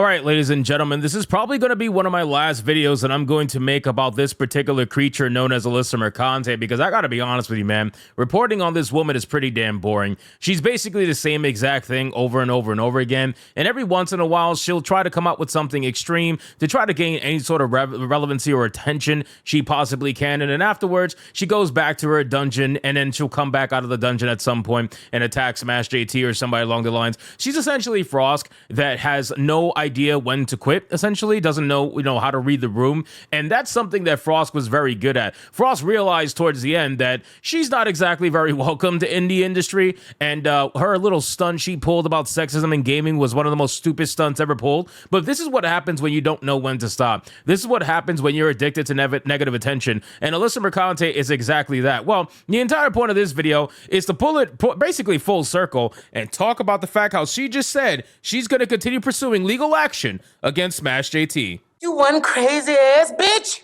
right, ladies and gentlemen, this is probably going to be one of my last videos that I'm going to make about this particular creature known as Alyssa Mercante, because I got to be honest with you, man, reporting on this woman is pretty damn boring. She's basically the same exact thing over and over and over again, and every once in a while, she'll try to come up with something extreme to try to gain any sort of relevancy or attention she possibly can, and then afterwards, she goes back to her dungeon, and then she'll come back out of the dungeon at some point and attack SmashJT or somebody along the lines. She's essentially Frosk that has no idea when to quit, essentially, doesn't know, how to read the room, and that's something that Frosk was very good at. Frosk realized towards the end that she's not exactly very welcome to indie industry, and her little stunt she pulled about sexism in gaming was one of the most stupid stunts ever pulled, but this is what happens when you don't know when to stop. This is what happens when you're addicted to negative attention, and Alyssa Mercante is exactly that. Well, the entire point of this video is to pull it basically full circle and talk about the fact how she just said she's going to continue pursuing legal action against SmashJT. You one crazy ass bitch!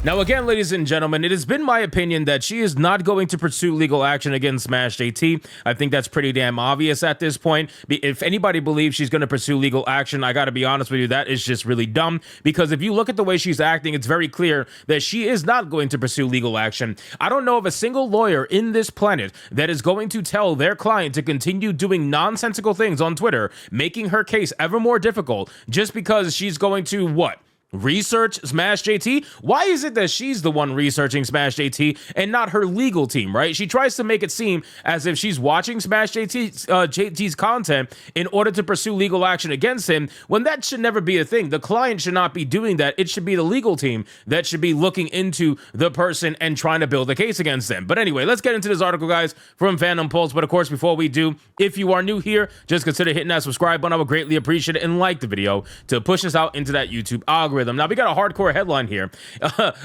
Now, again, ladies and gentlemen, it has been my opinion that she is not going to pursue legal action against SmashJT. I think that's pretty damn obvious at this point. If anybody believes she's going to pursue legal action, I got to be honest with you, that is just really dumb. Because if you look at the way she's acting, it's very clear that she is not going to pursue legal action. I don't know of a single lawyer in this planet that is going to tell their client to continue doing nonsensical things on Twitter, making her case ever more difficult just because she's going to, what? Research SmashJT? Why is it that she's the one researching SmashJT and not her legal team, right? She tries to make it seem as if she's watching JT's content in order to pursue legal action against him, when that should never be a thing. The client should not be doing that. It should be the legal team that should be looking into the person and trying to build a case against them. But anyway, let's get into this article, guys, from Fandom Pulse. But of course, before we do, if you are new here, just consider hitting that subscribe button. I would greatly appreciate it, and like the video to push us out into that YouTube algorithm. Now, we got a hardcore headline here.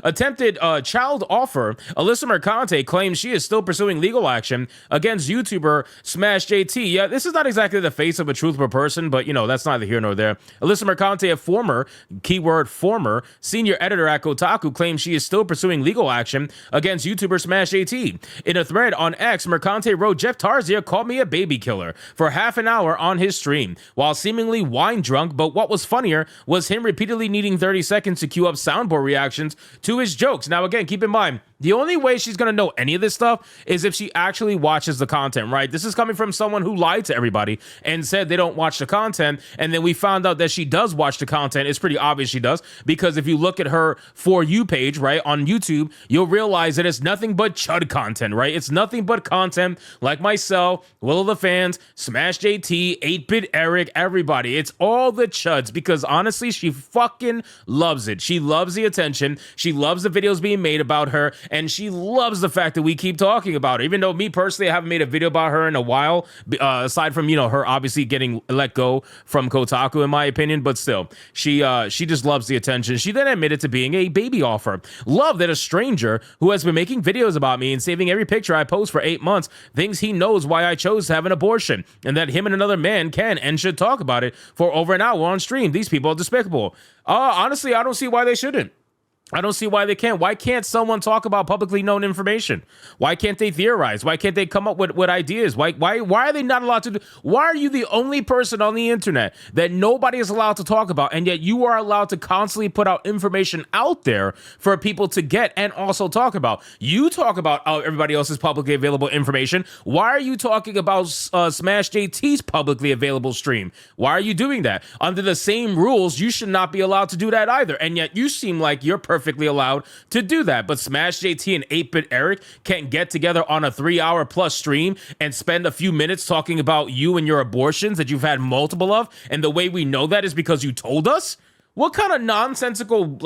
Attempted child offer. Alyssa Mercante claims she is still pursuing legal action against YouTuber SmashJT. Yeah, this is not exactly the face of a truthful person, but, that's neither here nor there. Alyssa Mercante, a former, keyword former, senior editor at Kotaku, claims she is still pursuing legal action against YouTuber SmashJT. In a thread on X, Mercante wrote, "Jeff Tarzia called me a baby killer for half an hour on his stream, while seemingly wine drunk, but what was funnier was him repeatedly needing 30 seconds to queue up soundboard reactions to his jokes." Now, again, keep in mind, the only way she's going to know any of this stuff is if she actually watches the content, right? This is coming from someone who lied to everybody and said they don't watch the content, and then we found out that she does watch the content. It's pretty obvious she does, because if you look at her For You page, right, on YouTube, you'll realize that it's nothing but chud content, right? It's nothing but content like myself, Will of the Fans, SmashJT, 8-Bit Eric, everybody. It's all the chuds, because honestly, she fucking loves it. She loves the attention. She loves the videos being made about her, and she loves the fact that we keep talking about her. Even though me personally, I haven't made a video about her in a while, aside from, her obviously getting let go from Kotaku, in my opinion, but still, she just loves the attention. She then admitted to being a baby offer. Love that a stranger who has been making videos about me and saving every picture I post for 8 months thinks he knows why I chose to have an abortion, and that him and another man can and should talk about it for over an hour on stream. These people are despicable. Honestly, I don't see why they shouldn't. I don't see why they can't. Why can't someone talk about publicly known information? Why can't they theorize? Why can't they come up with ideas? Why are they not allowed to do? Why are you the only person on the internet that nobody is allowed to talk about, and yet you are allowed to constantly put out information out there for people to get and also talk about? You talk about everybody else's publicly available information. Why are you talking about SmashJT's publicly available stream? Why are you doing that? Under the same rules, you should not be allowed to do that either, and yet you seem like you're perfectly allowed to do that. But SmashJT and 8-Bit Eric can't get together on a 3-hour plus stream and spend a few minutes talking about you and your abortions that you've had multiple of, and the way we know that is because you told us? What kind of nonsensical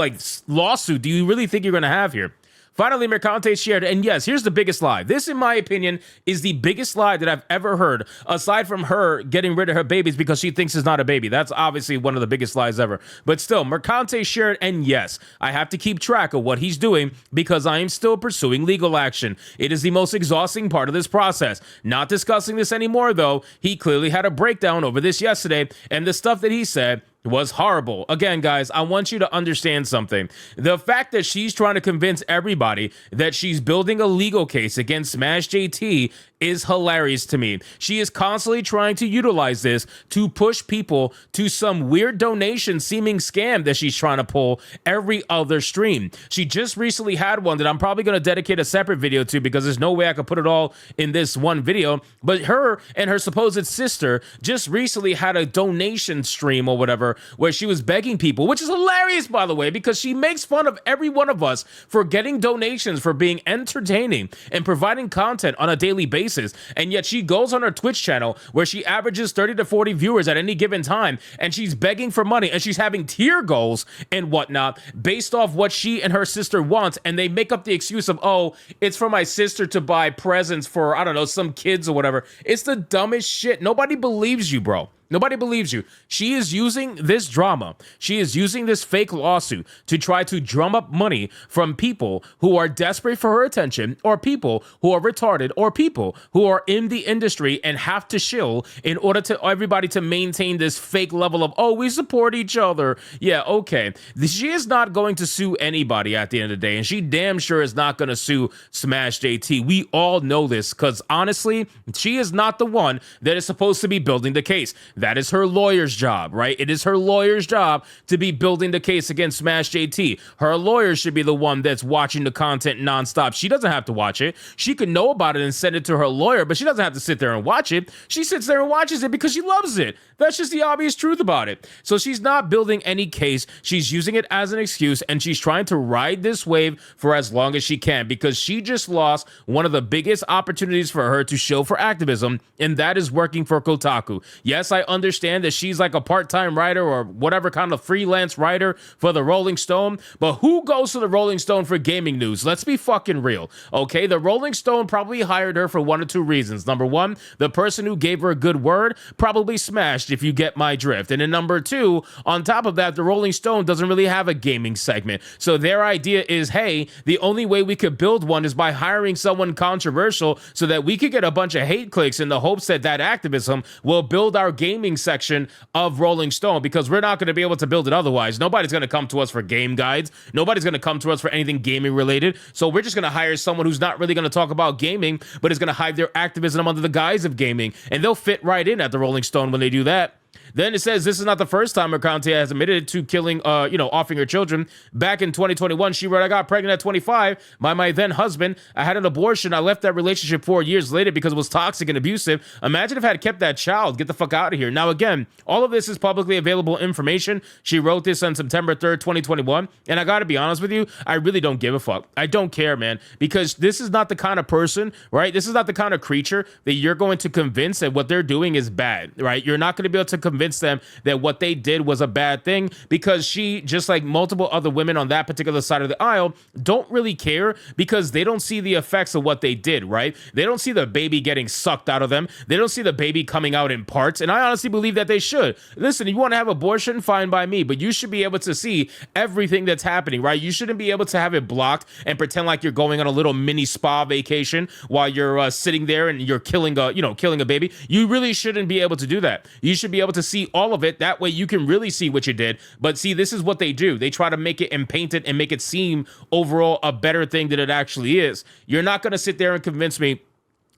lawsuit do you really think you're gonna have here? Finally, Mercante shared, and yes, here's the biggest lie. This, in my opinion, is the biggest lie that I've ever heard, aside from her getting rid of her babies because she thinks it's not a baby. That's obviously one of the biggest lies ever. But still, Mercante shared, and yes, I have to keep track of what he's doing because I am still pursuing legal action. It is the most exhausting part of this process. Not discussing this anymore, though. He clearly had a breakdown over this yesterday, and the stuff that he said was horrible. Again, guys, I want you to understand something. The fact that she's trying to convince everybody that she's building a legal case against SmashJT is hilarious to me. She is constantly trying to utilize this to push people to some weird donation seeming scam that she's trying to pull every other stream. She just recently had one that I'm probably going to dedicate a separate video to because there's no way I could put it all in this one video. But her and her supposed sister just recently had a donation stream or whatever where she was begging people, which is hilarious, by the way, because she makes fun of every one of us for getting donations, for being entertaining and providing content on a daily basis. And yet she goes on her Twitch channel where she averages 30 to 40 viewers at any given time, and she's begging for money, and she's having tier goals and whatnot based off what she and her sister want. And they make up the excuse of, oh, it's for my sister to buy presents for, I don't know, some kids or whatever. It's the dumbest shit. Nobody believes you, bro. Nobody believes you. She is using this drama. She is using this fake lawsuit to try to drum up money from people who are desperate for her attention, or people who are retarded, or people who are in the industry and have to shill in order to everybody to maintain this fake level of, oh, we support each other. Yeah, okay. She is not going to sue anybody at the end of the day, and she damn sure is not going to sue SmashJT. We all know this because honestly, she is not the one that is supposed to be building the case. That is her lawyer's job, right? It is her lawyer's job to be building the case against SmashJT. Her lawyer should be the one that's watching the content nonstop. She doesn't have to watch it. She could know about it and send it to her lawyer, but she doesn't have to sit there and watch it. She sits there and watches it because she loves it. That's just the obvious truth about it. So she's not building any case. She's using it as an excuse, and she's trying to ride this wave for as long as she can because she just lost one of the biggest opportunities for her to show for activism, and that is working for Kotaku. Yes, I understand that she's like a part-time writer or whatever kind of freelance writer for the Rolling Stone, but who goes to the Rolling Stone for gaming news? Let's be fucking real, okay? The Rolling Stone probably hired her for one or two reasons. Number one, the person who gave her a good word probably smashed, if you get my drift. And then number two, on top of that, the Rolling Stone doesn't really have a gaming segment. So their idea is, hey, the only way we could build one is by hiring someone controversial so that we could get a bunch of hate clicks in the hopes that that activism will build our gaming section of Rolling Stone, because we're not going to be able to build it otherwise. Nobody's going to come to us for game guides. Nobody's going to come to us for anything gaming related. So we're just going to hire someone who's not really going to talk about gaming, but is going to hide their activism under the guise of gaming. And they'll fit right in at the Rolling Stone when they do that. Then it says this is not the first time Mercante has admitted to killing, offing her children. Back in 2021, she wrote, I got pregnant at 25 by my then husband. I had an abortion. I left that relationship 4 years later because it was toxic and abusive. Imagine if I had kept that child. Get the fuck out of here. Now, again, all of this is publicly available information. She wrote this on September 3rd, 2021. And I got to be honest with you, I really don't give a fuck. I don't care, man, because this is not the kind of person, right? This is not the kind of creature that you're going to convince that what they're doing is bad, right? You're not going to be able to convince them that what they did was a bad thing, because she, just like multiple other women on that particular side of the aisle, don't really care because they don't see the effects of what they did, right? They don't see the baby getting sucked out of them. They don't see the baby coming out in parts. And I honestly believe that they should. Listen, if you want to have abortion, fine by me, but you should be able to see everything that's happening, right? You shouldn't be able to have it blocked and pretend like you're going on a little mini spa vacation while you're sitting there and you're killing a baby. You really shouldn't be able to do that. You should be able to see all of it. That way you can really see what you did. But see, this is what they do. They try to make it and paint it and make it seem overall a better thing than it actually is. You're not going to sit there and convince me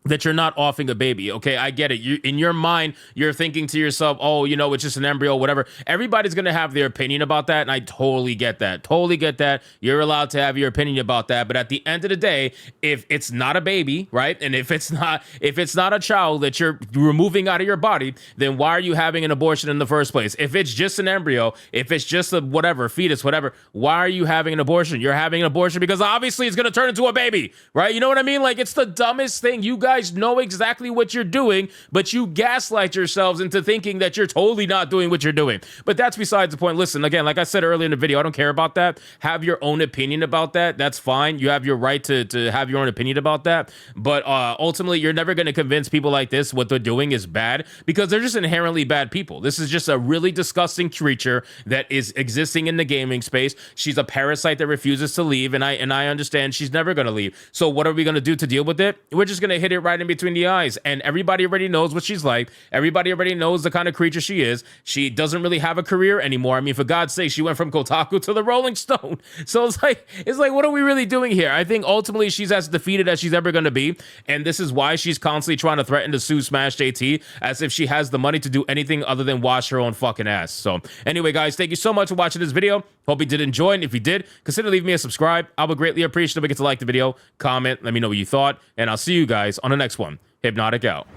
that you're not offing a baby, okay? I get it. You, in your mind, you're thinking to yourself, oh, it's just an embryo, whatever. Everybody's going to have their opinion about that, and I totally get that. Totally get that. You're allowed to have your opinion about that, but at the end of the day, if it's not a baby, right, and if it's not a child that you're removing out of your body, then why are you having an abortion in the first place? If it's just an embryo, if it's just a whatever, fetus, whatever, why are you having an abortion? You're having an abortion because obviously it's going to turn into a baby, right? You know what I mean? Like, it's the dumbest thing. You guys know exactly what you're doing, but you gaslight yourselves into thinking that you're totally not doing what you're doing. But that's besides the point. Listen, again, like I said earlier in the video, I don't care about that. Have your own opinion about that. That's fine. You have your right to have your own opinion about that. But ultimately, you're never going to convince people like this what they're doing is bad, because they're just inherently bad people. This is just a really disgusting creature that is existing in the gaming space. She's a parasite that refuses to leave, and I understand she's never going to leave. So what are we going to do to deal with it? We're just going to hit it right in between the eyes. And everybody already knows what she's like. Everybody already knows the kind of creature she is. She doesn't really have a career anymore. I mean, for God's sake, she went from Kotaku to the Rolling Stone. So it's like, what are we really doing here? I think ultimately she's as defeated as she's ever going to be. And this is why she's constantly trying to threaten to sue Smash JT, as if she has the money to do anything other than wash her own fucking ass. So anyway, guys, thank you so much for watching this video. Hope you did enjoy. And if you did, consider leaving me a subscribe. I would greatly appreciate if you get to like the video, comment, let me know what you thought. And I'll see you guys on the next one. Hypnotic out.